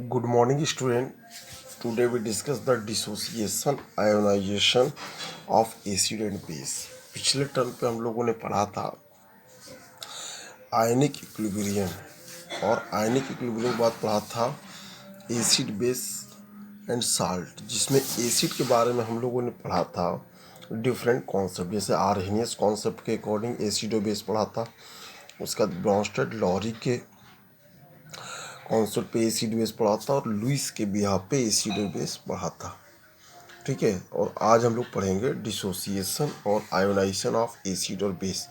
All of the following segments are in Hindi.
Good morning, student. Today we discuss the dissociation ionization of acid and base. पिछले टर्म पे हम लोगों ने पढ़ा था आयनिक इक्विलिब्रियम और आयनिक इक्विलिब्रियम के बाद पढ़ा था एसिड बेस एंड साल्ट, जिसमें एसिड के बारे में हम लोगों ने पढ़ा था डिफरेंट कॉन्सेप्ट, जैसे आर्हेनियस कॉन्सेप्ट के अकॉर्डिंग एसिड और बेस पढ़ा था। उसका ब्रॉन्स्टेड लॉरी के कॉन्सेप्ट पे एसिड बेस पढ़ा था और लुइस के बिहार पे एसिड और बेस पढ़ा था। ठीक है, और आज हम लोग पढ़ेंगे डिसोसिएशन और आयोनाइजेशन ऑफ एसिड और बेस।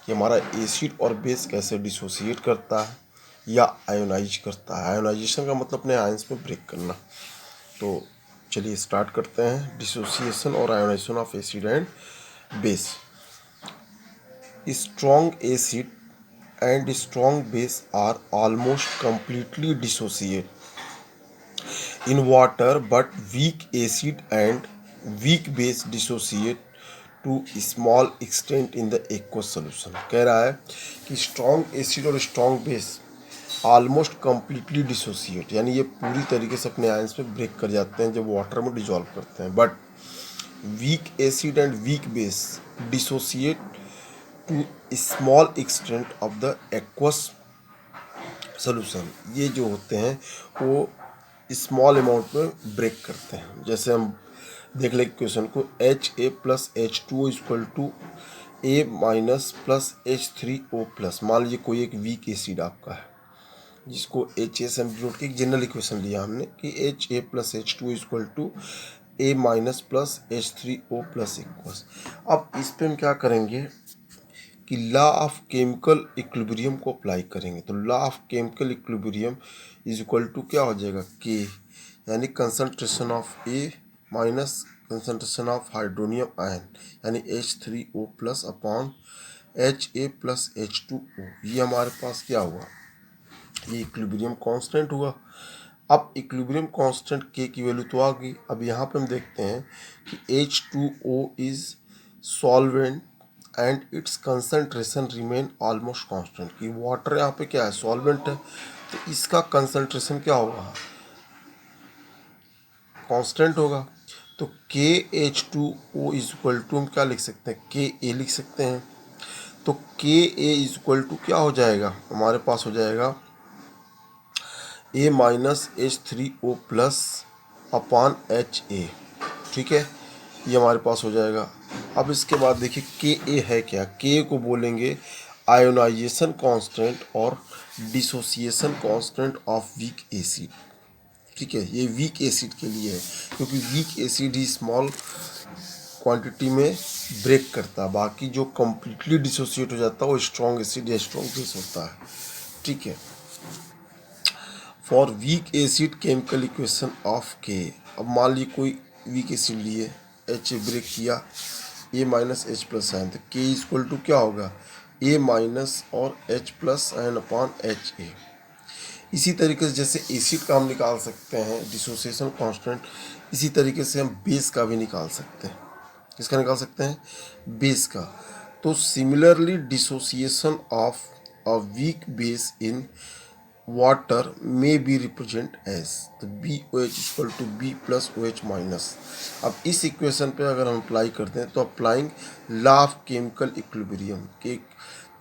कि हमारा एसिड और बेस कैसे डिसोसिएट करता है या आयोनाइज करता है। आयोनाइजेशन का मतलब अपने आयंस में ब्रेक करना। तो चलिए स्टार्ट करते हैं डिसोसिएशन और ionization of acid and base. Strong acid and strong base are almost completely dissociate in water, but weak acid and weak base dissociate to small extent in the aqueous solution। कह रहा है कि स्ट्रॉन्ग एसिड और strong base almost completely dissociate, यानी ये पूरी तरीके से अपने आयंस में ब्रेक कर जाते हैं जब वाटर में डिजॉल्व करते हैं। But weak acid and weak base dissociate to small extent of the aqueous solution. ये जो होते हैं वो स्मॉल अमाउंट में ब्रेक करते हैं। जैसे हम देख लें क्वेश्चन को, Ha+H2O equal to A minus plus H3O plus. मान लीजिए कोई एक वीक एसिड आपका है जिसको HSM डिनोट की जनरल इक्वेशन लिया हमने कि Ha+H2O equal to A minus plus H3O plus equals. अब इस पर हम क्या करेंगे कि लॉ ऑफ केमिकल इक्विलिब्रियम को अप्लाई करेंगे। तो law of chemical equilibrium is equal to क्या हो जाएगा, के, यानी concentration of A minus concentration of hydronium ion यानी H3O प्लस अपॉन Ha+H2O। ये हमारे पास क्या हुआ, ये इक्विलिब्रियम कांस्टेंट हुआ। अब इक्विलिब्रियम कांस्टेंट के की वैल्यू तो आ गई। अब यहाँ पे हम देखते हैं कि H2O is solvent and it's concentration remain almost constant. कि वाटर यहाँ पे क्या है, सॉल्वेंट है, तो इसका कंसंट्रेशन क्या होगा, कांस्टेंट होगा। तो KH2O इज इक्वल टू हम क्या लिख सकते हैं, Ka लिख सकते हैं। तो Ka इज इक्वल टू क्या हो जाएगा, हमारे पास हो जाएगा A minus H3O plus upon HA। ठीक है, ये हमारे पास हो जाएगा। अब इसके बाद देखिए Ka है क्या, Ka को बोलेंगे आयोनाइजेशन कांस्टेंट और dissociation constant of weak acid. ठीक है, ये वीक एसिड के लिए है क्योंकि वीक एसिड ही स्मॉल क्वांटिटी में ब्रेक करता है। बाकी जो कम्प्लीटली डिसोसिएट हो जाता है वो स्ट्रॉन्ग एसिड या स्ट्रॉन्ग बेस होता है। ठीक है, for weak acid chemical equation of के। अब मान लीजिए कोई वीक एसिड लिए, H ब्रेक किया, A minus H plus ion, तो K इक्वल टू क्या होगा, A माइनस और H plus ion upon HA। इसी तरीके से जैसे एसिड का हम निकाल सकते हैं डिसोसिएशन कांस्टेंट, इसी तरीके से हम बेस का भी निकाल सकते हैं। किसका निकाल सकते हैं, बेस का। तो similarly dissociation of a weak base in water may be represent as, तो BOH equal to B plus OH minus. अब इस इक्वेशन पे अगर हम अप्लाई करते हैं तो applying law of chemical equilibrium के,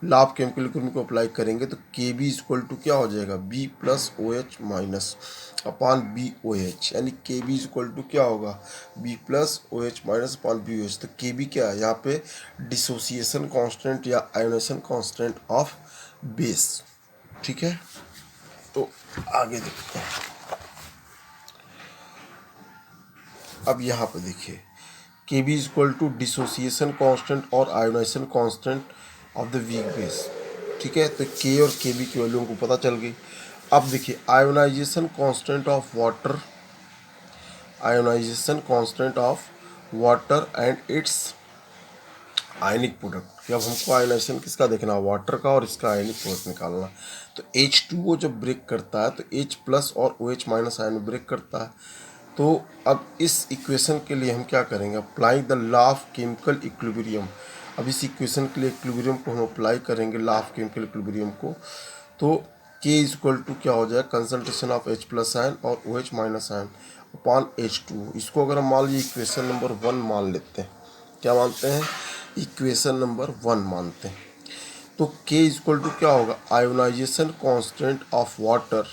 लॉ ऑफ केमिकल इक्विलिब्रियम को अप्लाई करेंगे तो KB इक्वल टू क्या हो जाएगा, B plus OH minus upon BOH, यानी KB इक्वल टू क्या होगा, B plus OH minus upon BOH। तो KB क्या है यहाँ पे, डिसोसिएशन कांस्टेंट या आयोनेशन कांस्टेंट ऑफ बेस। ठीक है, तो आगे देखते हैं। अब यहाँ पे देखिए KB equal to dissociation constant और ionization constant of the weak base. ठीक है, तो K और KB की वैल्यू हमको पता चल गई। अब देखिए ionization constant of water, ionization constant of water and its ionic product. अब हमको आयोनाइजेशन किसका देखना है, वाटर का, और इसका आयनिक प्रोडक्ट निकालना। तो H2O जब ब्रेक करता है तो H प्लस और OH माइनस आयन ब्रेक करता है। तो अब इस इक्वेशन के लिए हम क्या करेंगे, apply the law of chemical equilibrium. अब इस इक्वेशन के लिए इक्विलिब्रियम को हम अप्लाई करेंगे, लॉ ऑफ केमिकल इक्विलिब्रियम को। तो के इज इक्वल टू क्या हो जाए concentration of H plus ion और OH minus ion upon H2। इसको अगर हम मान लीजिए इक्वेशन नंबर 1 मान लेते हैं, क्या मानते हैं, इक्वेशन नंबर 1 मानते हैं, तो के इज इक्वल टू क्या होगा आयोनाइजेशन कांस्टेंट ऑफ वाटर,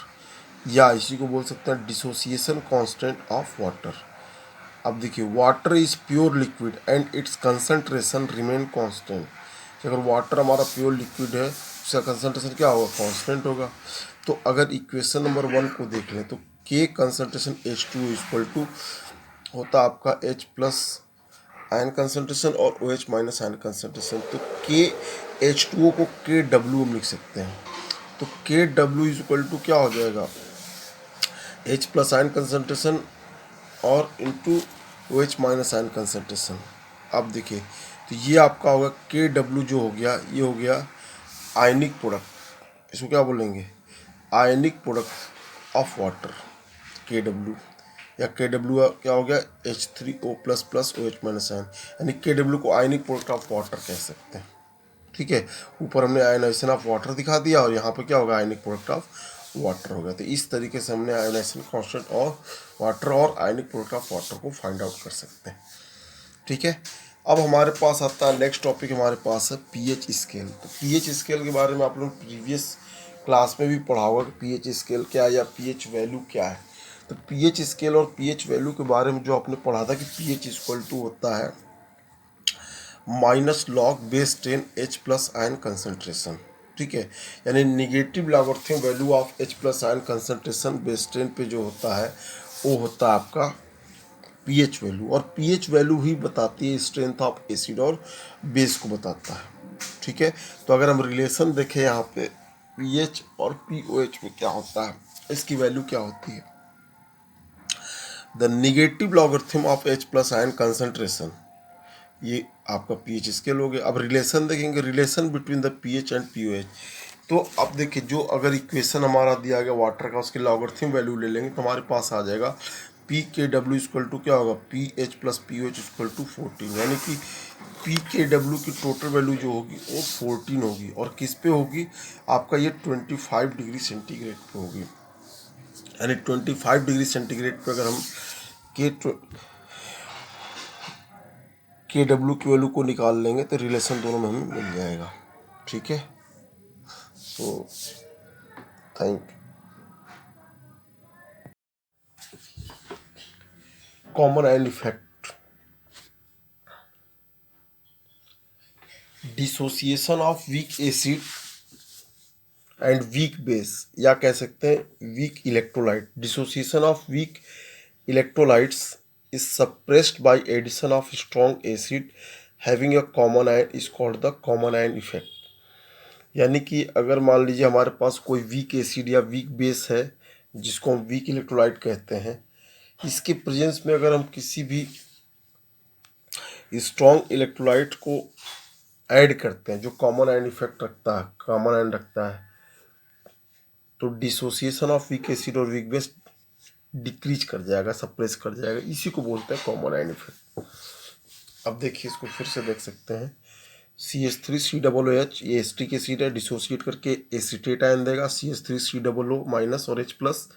या इसी को बोल सकते हैं डिसोसिएशन कांस्टेंट ऑफ वाटर। अब देखिए water is pure liquid and it's concentration remain constant. अगर वाटर हमारा प्योर लिक्विड है उसका कंसंट्रेशन क्या होगा, कांस्टेंट होगा। तो अगर इक्वेशन नंबर 1 को देख लें तो के कंसंट्रेशन H2 इक्वल टू होता आपका H प्लस आयन कंसंट्रेशन और OH माइनस आयन कंसंट्रेशन। तो के H2O को KW हम लिख सकते हैं। तो KW इज इक्वल टू क्या हो जाएगा H प्लस आयन कंसंट्रेशन और into OH minus ion concentration. अब देखिए तो ये आपका होगा KW जो हो गया ये हो गया आयनिक प्रोडक्ट, इसको क्या बोलेंगे ionic product of water KW, या KW क्या हो गया H3O plus plus OH minus ion, यानी KW को आयनिक प्रोडक्ट ऑफ वाटर कह सकते हैं। ठीक है, ऊपर हमने आयनाइजेशन ऑफ वाटर दिखा दिया और यहाँ पर क्या होगा आयनिक प्रोडक्ट ऑफ वाटर हो गया। तो इस तरीके से हमने आयनाइजेशन कांस्टेंट ऑफ वाटर और आयनिक प्रोडक्ट ऑफ वाटर को फाइंड आउट कर सकते हैं। ठीक है, अब हमारे पास आता है नेक्स्ट टॉपिक, हमारे पास है पीएच स्केल। तो पीएच स्केल के बारे में आप लोग प्रीवियस क्लास में भी पढ़ा होगा कि पीएच स्केल क्या है या पीएच वैल्यू क्या है। तो पीएच स्केल और पीएच वैल्यू के बारे में जो आपने पढ़ा था कि पीएच इक्वल टू होता है minus log base 10 H plus ion concentration. ठीक है, यानी negative logarithm value of H plus ion concentration base 10 पे जो होता है वो होता है आपका पीएच वैल्यू, और पीएच वैल्यू ही बताती है स्ट्रेंथ ऑफ एसिड और बेस को बताता है। ठीक है, तो अगर हम रिलेशन देखें यहाँ पे पीएच और पीओएच में क्या होता है, इसकी वैल्यू क्या होती है, the negative logarithm of H plus ion concentration, ये आपका पीएच स्केल हो गया। अब रिलेशन देखेंगे, relation between the pH and pOH. तो अब देखिए जो अगर इक्वेशन हमारा दिया गया वाटर का उसके लॉगरिथम वैल्यू ले लेंगे तो हमारे पास आ जाएगा पी के डब्ल्यू इक्वल टू क्या होगा P H plus P O H equal to 14, यानी कि पी के डब्ल्यू की टोटल वैल्यू जो होगी वो 14 होगी, और किस पे होगी आपका ये 25 डिग्री सेंटीग्रेड पे होगी। यानी 25 डिग्री सेंटीग्रेड पे अगर हम के डब्ल्यू की वैल्यू को निकाल लेंगे तो रिलेशन दोनों में हमें मिल जाएगा। ठीक है, तो thank you. Common ion effect, dissociation of weak acid and weak base, या कह सकते हैं weak electrolyte. Dissociation of weak electrolytes is suppressed by addition of strong acid having a common ion is called the common ion effect. यानी कि अगर मान लीजिए हमारे पास कोई वीक एसिड या वीक बेस है जिसको हम वीक इलेक्ट्रोलाइट कहते हैं, इसके प्रेजेंस में अगर हम किसी भी स्ट्रॉन्ग इलेक्ट्रोलाइट को ऐड करते हैं जो कॉमन आयन इफेक्ट रखता है, कॉमन आयन रखता है, तो डिसोसिएशन ऑफ वीक एसिड और वीक बेस डिक्रीज कर जाएगा, सप्रेस कर जाएगा। इसी को बोलते हैं कॉमन आयन इफेक्ट। अब देखिए इसको फिर से देख सकते हैं, CH3COOH ये एस्टिक एसिड है, डिसोसिएट करके एसिटेट आयन देगा CH3COO माइनस और H प्लस।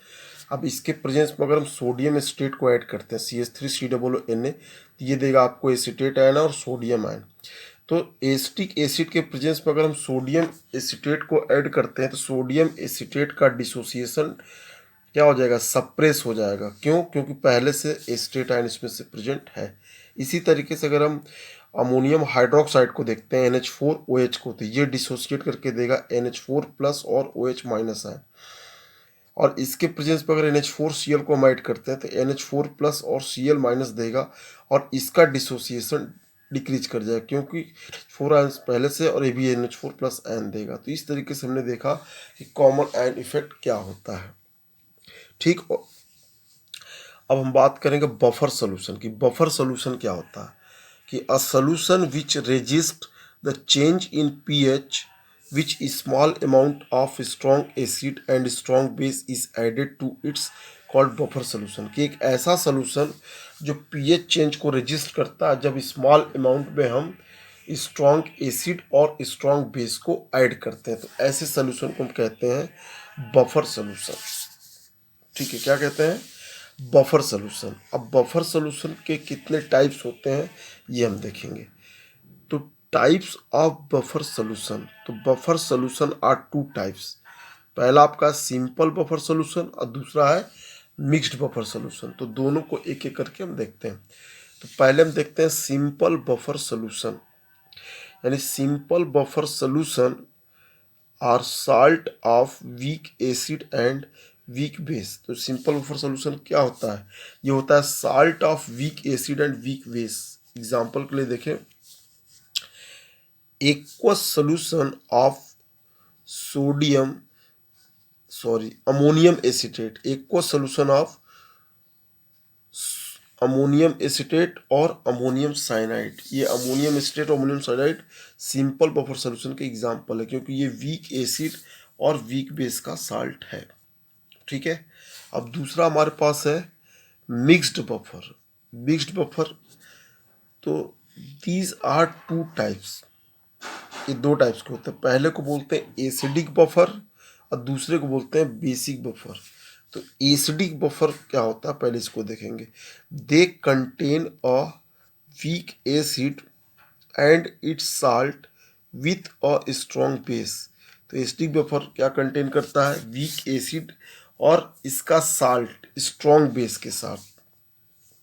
अब इसके प्रेजेंस में अगर हम सोडियम एसिटेट को ऐड करते हैं CH3COONA तो ये देगा आपको एसिटेट आयन और सोडियम आयन। तो एसिटिक एसिड के प्रेजेंस में अगर हम सोडियम एसिटेट को ऐड करते हैं तो सोडियम एसिटेट का डिसोसिएशन क्या हो जाएगा, सप्रेस हो जाएगा। क्यों, क्योंकि पहले से एसिटेट आयन इसमें से प्रेजेंट है। इसी तरीके से अगर हम अमोनियम हाइड्रोक्साइड को देखते हैं NH4OH को, तो ये डिसोसिएट करके देगा NH4 प्लस और OH माइनस आयन, और इसके प्रेजेंस पर अगर NH4Cl को हम ऐड करते हैं तो NH4 प्लस और Cl माइनस देगा, और इसका डिसोसिएशन डिक्रीज कर जाएगा क्योंकि 4 आयन पहले से और ये भी NH4 प्लस आयन देगा। तो इस तरीके से हमने देखा कि कॉमन आयन इफेक्ट क्या होता है। ठीक, अब हम बात करेंगे बफर सोल्यूशन की। बफर सोल्यूशन क्या होता है कि a solution which resist the change in pH which small amount of strong acid and strong base is added to it's called buffer solution, कि एक ऐसा सोल्यूशन जो पीएच चेंज को रेजिस्ट करता है जब स्मॉल अमाउंट में हम स्ट्रॉन्ग एसिड और स्ट्रॉन्ग बेस को ऐड करते हैं। तो ऐसे सोल्यूशन को हम कहते हैं बफर सोल्यूशन। ठीक है, क्या कहते हैं? Buffer solution. अब बफर सोल्यूशन के कितने टाइप्स होते हैं ये हम देखेंगे। तो टाइप्स ऑफ बफर सोल्यूशन, तो buffer solution are two types. पहला आपका सिंपल बफर सोल्यूशन और दूसरा है मिक्स्ड बफर सोल्यूशन। तो दोनों को एक एक करके हम देखते हैं। तो पहले हम देखते हैं सिंपल बफर सोल्यूशन। यानी simple buffer solution are salt of weak acid and weak base. तो सिंपल बफर सोल्यूशन क्या होता है? ये होता है salt of weak acid and weak base. Example के लिए देखें, aqueous solution of ammonium acetate, aqueous solution of ammonium acetate और अमोनियम साइनाइड। ये अमोनियम एसिटेट और ammonium cyanide simple buffer solution के एग्जाम्पल है, क्योंकि ये वीक एसिड और वीक बेस का साल्ट है। ठीक है, अब दूसरा हमारे पास है मिक्स्ड बफर। मिक्स्ड बफर, तो दीज आर टू टाइप्स। ये दो टाइप्स के होते हैं। पहले को बोलते हैं एसिडिक बफर और दूसरे को बोलते हैं बेसिक बफर। तो एसिडिक बफर क्या होता है पहले इसको देखेंगे। They contain a week acid and it's salt with a strong base. तो एसिडिक बफर क्या कंटेन करता है? वीक एसिड और इसका साल्ट स्ट्रॉन्ग बेस के साथ।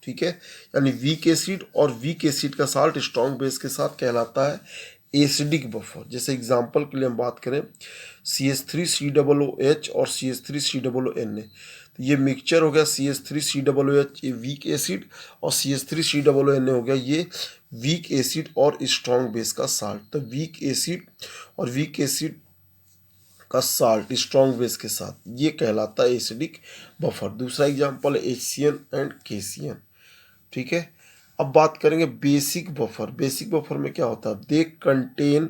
ठीक है, यानी वीक एसिड और वीक एसिड का साल्ट स्ट्रॉन्ग बेस के साथ कहलाता है एसिडिक बफर। जैसे एग्जांपल के लिए हम बात करें CH3COOH और CH3COONA। तो ये मिक्सचर हो गया CH3COOH ये वीक एसिड और CH3COONA हो गया ये वीक एसिड और स्ट्रॉन्ग बेस का साल्ट। तो वीक एसिड और वीक एसिड का साल्ट स्ट्रॉन्ग बेस के साथ, ये कहलाता है एसिडिक बफर। दूसरा एग्जांपल है HCN एंड KCN। ठीक है, अब बात करेंगे बेसिक बफर। बेसिक बफर में क्या होता है? They contain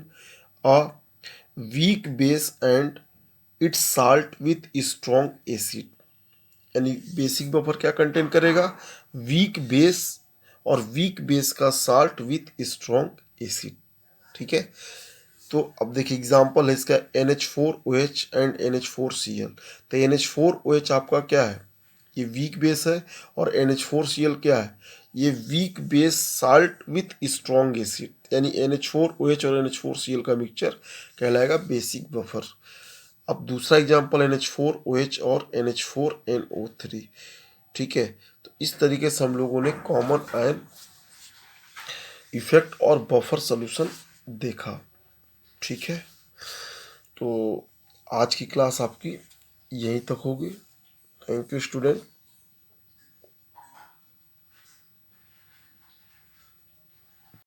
a weak base and it's salt with strong acid. यानी बेसिक बफर क्या कंटेन करेगा? वीक बेस और वीक बेस का साल्ट विथ स्ट्रॉन्ग एसिड। ठीक है, तो अब देखिए एग्जांपल है इसका NH4OH एंड NH4Cl। तो NH4OH आपका क्या है? ये वीक बेस है और NH4Cl क्या है? ये weak base salt with strong acid. यानी NH4OH और NH4Cl का मिक्सचर कहलाएगा बेसिक बफर। अब दूसरा एग्जांपल NH4OH और NH4NO3। ठीक है, तो इस तरीके से हम लोगों ने कॉमन आयन इफेक्ट और बफर सोल्यूशन देखा। ठीक है, तो आज की क्लास आपकी यहीं तक होगी। Thank you student.